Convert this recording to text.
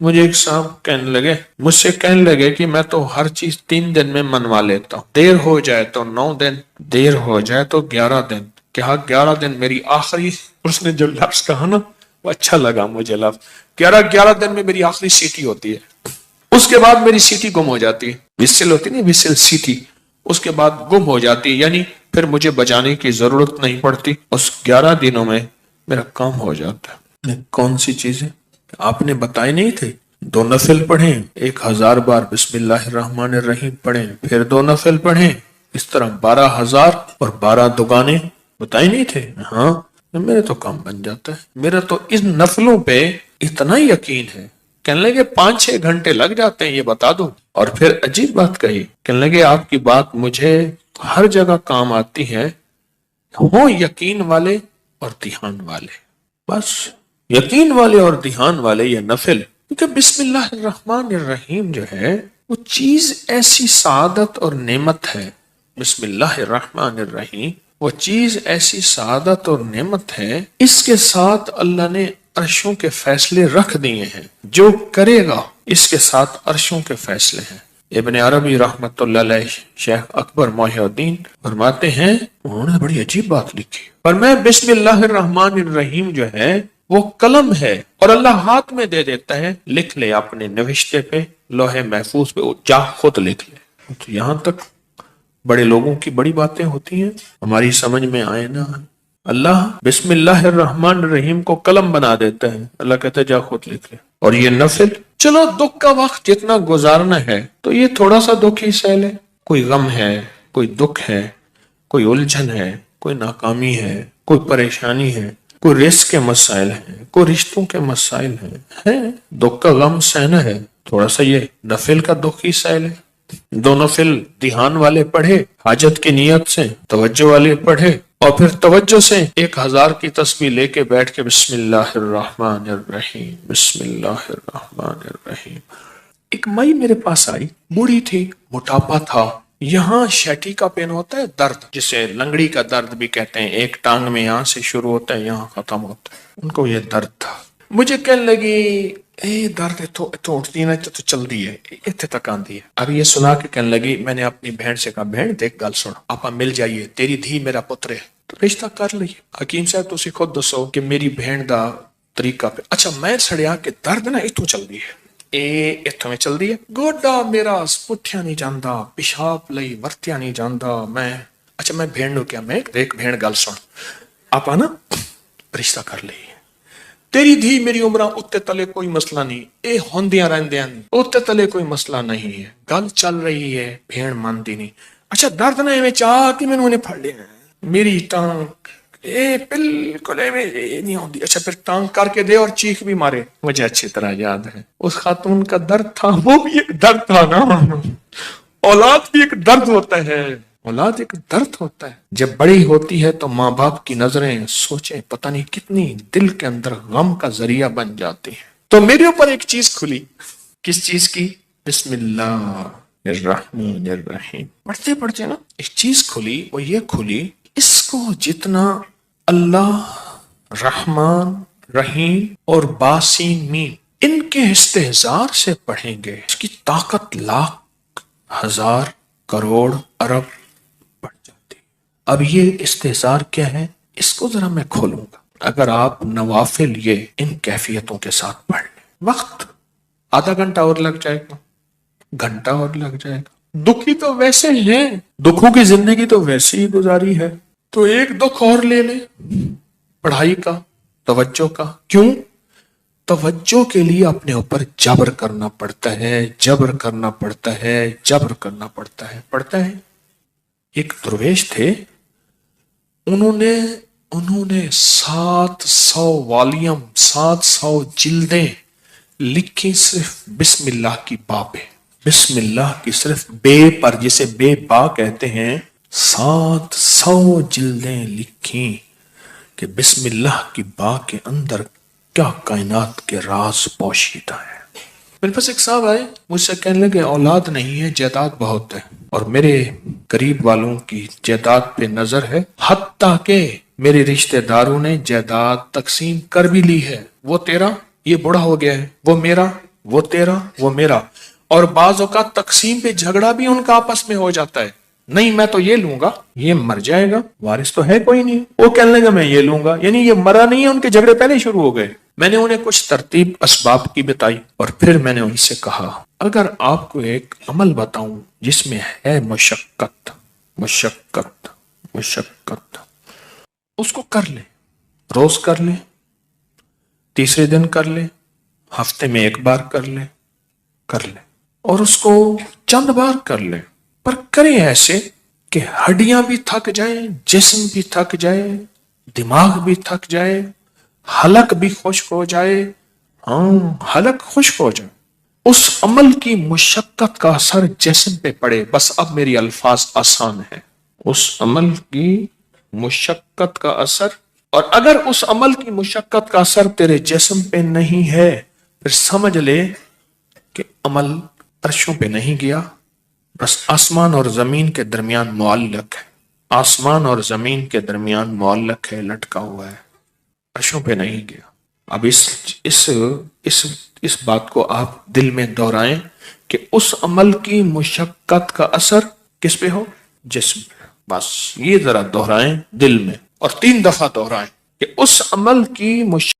مجھے ایک صاحب مجھ سے کہنے لگے کہ میں تو ہر چیز 3 دن میں منوا لیتا ہوں، دیر ہو جائے تو 9 دن، دیر ہو جائے تو 11 دن۔ کہا 11 دن میری آخری، اس نے جو لفظ کہا نا وہ اچھا لگا مجھے لفظ، 11 دن میں میری آخری سیٹی ہوتی ہے، اس کے بعد میری سیٹی گم ہو جاتی ہے، وسل ہوتی نہیں، وسل سیٹی، اس کے بعد گم ہو جاتی، یعنی پھر مجھے بجانے کی ضرورت نہیں پڑتی، اس 11 دنوں میں میرا کام ہو جاتا ہے۔ کون سی چیزیں آپ نے بتائے نہیں تھے؟ 2 نفل پڑھیں، 1000 بار بسم اللہ الرحمن الرحیم پڑھیں، پھر 2 نفل پڑھیں، اس طرح 12,000 اور 12 دگانے بتائے نہیں تھے؟ ہاں، میرے تو کام بن جاتا ہے، میرا تو ان نفلوں پہ اتنا یقین ہے۔ کہنے لگے 5-6 گھنٹے لگ جاتے ہیں، یہ بتا دو۔ اور پھر عجیب بات کہی، کہنے لگے آپ کی بات مجھے ہر جگہ کام آتی ہے، ہوں یقین والے اور دھیان والے، بس یقین والے اور دھیان والے یہ نفل، کیونکہ بسم اللہ الرحمن الرحیم جو ہے وہ چیز ایسی سعادت اور نعمت ہے، بسم اللہ الرحمن الرحیم وہ چیز ایسی سعادت اور نعمت ہے، اس کے ساتھ اللہ نے عرشوں کے فیصلے رکھ دیے ہیں، جو کرے گا اس کے ساتھ عرشوں کے فیصلے ہیں۔ ابن عربی رحمت اللہ علیہ، شیخ اکبر محی الدین فرماتے ہیں، انہوں نے بڑی عجیب بات لکھی، پر میں بسم اللہ الرحمن الرحیم جو ہے وہ قلم ہے اور اللہ ہاتھ میں دے دیتا ہے، لکھ لے اپنے نوشتے پہ، لوح محفوظ پہ، جا خود لکھ لے۔ تو یہاں تک بڑے لوگوں کی بڑی باتیں ہوتی ہیں، ہماری سمجھ میں آئے نا، اللہ بسم اللہ الرحمن الرحیم کو قلم بنا دیتا ہے، اللہ کہتا ہے جا خود لکھ لے۔ اور یہ نفل، چلو دکھ کا وقت جتنا گزارنا ہے تو یہ تھوڑا سا دکھ ہی سہ لے، کوئی غم ہے، کوئی دکھ ہے، کوئی الجھن ہے، کوئی ناکامی ہے، کوئی پریشانی ہے، کوئی رزق کے مسائل ہیں، کوئی رشتوں کے مسائل ہیں، دکھ کا غم سہنا ہے، تھوڑا سا یہ نفل کا دکھ ہی سہ لے۔ 2 نفل دھیان والے پڑھے، حاجت کی نیت سے، توجہ والے پڑھے، اور پھر توجہ سے 1000 کی تسبیح لے کے بیٹھ کے بسم اللہ الرحمن الرحیم، بسم اللہ الرحمن الرحیم۔ ایک مائی میرے پاس آئی، بوڑھی تھی، موٹاپا تھا، یہاں شیٹی کا پین ہوتا ہے درد، جسے لنگڑی کا درد بھی کہتے ہیں، ایک ٹانگ میں یہاں سے شروع ہوتا ہے یہاں ختم ہوتا ہے، ان کو یہ درد تھا۔ مجھے کہنے لگی اے درد اتو اٹھتی نا تو چل دی ہے، اتنے تک آندی ہے۔ اب یہ سنا کے کہنے لگی، میں نے اپنی بہن سے کہا، بہن دیکھ گل سن، آپا مل جائیے، تیری دھی میرا پتر ہے، تو رشتہ کر لئیے۔ حکیم صاحب تسی خود دسو کہ میری بہن دا طریقہ پہ، اچھا میں سڑیا کہ درد نا اتو چل دی ہے، اتوں میں چل دی ہے، گوڈا میرا پٹھیا نہیں جاندا، پیشاب لئی ورتیا نہیں جاندا، میں اچھا میں بہن نو کیا، میں دیکھ بہن گل سن، آپا نا رشتہ کر لئیے، تیری دھی میری عمرہ اتے تلے کوئی مسئلہ نہیں، اے ہوندیاں رہندیاں اتے تلے کوئی مسئلہ نہیں ہے، گل چل رہی ہے، بھیڑ مانتی نہیں، اچھا درد نہ ایویں چاہ کہ میں نے پھڑ لیا میری ٹانگ، اے بالکل ایویں نہیں ہوندی، اچھا پھر ٹانگ کر کے دے اور چیخ بھی مارے۔ مجھے اچھی طرح یاد ہے اس خاتون کا درد تھا، وہ بھی ایک درد تھا نا، اولاد بھی ایک درد ہوتا ہے، اولاد ایک درد ہوتا ہے، جب بڑی ہوتی ہے تو ماں باپ کی نظریں سوچیں پتہ نہیں کتنی دل کے اندر غم کا ذریعہ بن جاتی ہیں۔ تو میرے اوپر ایک چیز کھلی، کس چیز کی؟ بسم اللہ الرحمن الرحیم پڑھتے پڑھتے نا ایک چیز کھلی، وہ یہ کھلی، اس کو جتنا اللہ رحمان رحیم اور باسین میم ان کے استحضار سے پڑھیں گے، اس کی طاقت لاکھ ہزار کروڑ ارب بڑھ جاتی۔ اب یہ استحضار کیا ہے، اس کو ذرا میں کھولوں گا۔ اگر آپ نوافل یہ ان کیفیتوں کے ساتھ پڑھ لیں، وقت آدھا گھنٹہ اور لگ جائے گا، گھنٹہ اور لگ جائے گا، دکھی تو ویسے ہیں، دکھوں کی زندگی تو ویسے ہی گزاری ہے، تو ایک دکھ اور لے لے پڑھائی کا، توجہ کا۔ کیوں؟ توجہ کے لیے اپنے اوپر جبر کرنا پڑتا ہے، جبر کرنا پڑتا ہے، جبر کرنا پڑتا ہے، پڑھتا ہے۔ ایک درویش تھے، انہوں نے 700 والیوم 700 جلدیں لکھی صرف بسم اللہ کی با پہ، بسم اللہ کی صرف بے پر، جسے بے با کہتے ہیں، 700 جلدیں لکھی کہ بسم اللہ کی با کے اندر کیا کائنات کے راز پوشیدہ ہے۔ میرے پاس ایک صاحب آئے، مجھ سے کہنے لگے اولاد نہیں ہے، جائیداد بہت ہے، اور میرے قریب والوں کی جائیداد پہ نظر ہے، حتیٰ کہ میرے رشتہ داروں نے جائیداد تقسیم کر بھی لی ہے، وہ تیرا، یہ بڑا ہو گیا ہے، وہ میرا، وہ تیرا وہ میرا. اور بعض اوقات تقسیم پہ جھگڑا بھی ان کا آپس میں ہو جاتا ہے. نہیں میں تو یہ لوں گا, یہ مر جائے گا, وارث تو ہے کوئی نہیں, وہ کہنے لگا میں یہ لوں گا, یعنی یہ مرا نہیں ہے, ان کے جھگڑے پہلے شروع ہو گئے. میں نے انہیں کچھ ترتیب اسباب کی بتائی اور پھر میں نے ان سے کہا اگر آپ کو ایک عمل بتاؤں جس میں ہے مشقت مشقت مشقت, اس کو کر لے, روز کر لے, تیسرے دن کر لے, ہفتے میں ایک بار کر لے, اور اس کو چند بار کر لے, پر کریں ایسے کہ ہڈیاں بھی تھک جائیں, جسم بھی تھک جائے, دماغ بھی تھک جائے, حلق بھی خشک ہو جائے. حلق خشک ہو جائے. اس عمل کی مشقت کا اثر جسم پہ پڑے. بس اب میری الفاظ آسان ہیں. اس عمل کی مشقت کا اثر, اور اگر اس عمل کی مشقت کا اثر تیرے جسم پہ نہیں ہے پھر سمجھ لے کہ عمل عرشوں پہ نہیں گیا, بس آسمان اور زمین کے درمیان معلق ہے. آسمان اور زمین کے درمیان معلق ہے, لٹکا ہوا ہے, عرشوں پہ نہیں گیا. اب اس بات کو آپ دل میں دہرائیں کہ اس عمل کی مشقت کا اثر کس پہ ہو؟ جسم پہ. بس یہ ذرا دہرائیں دل میں, اور 3 دفعہ دہرائیں کہ اس عمل کی مشقت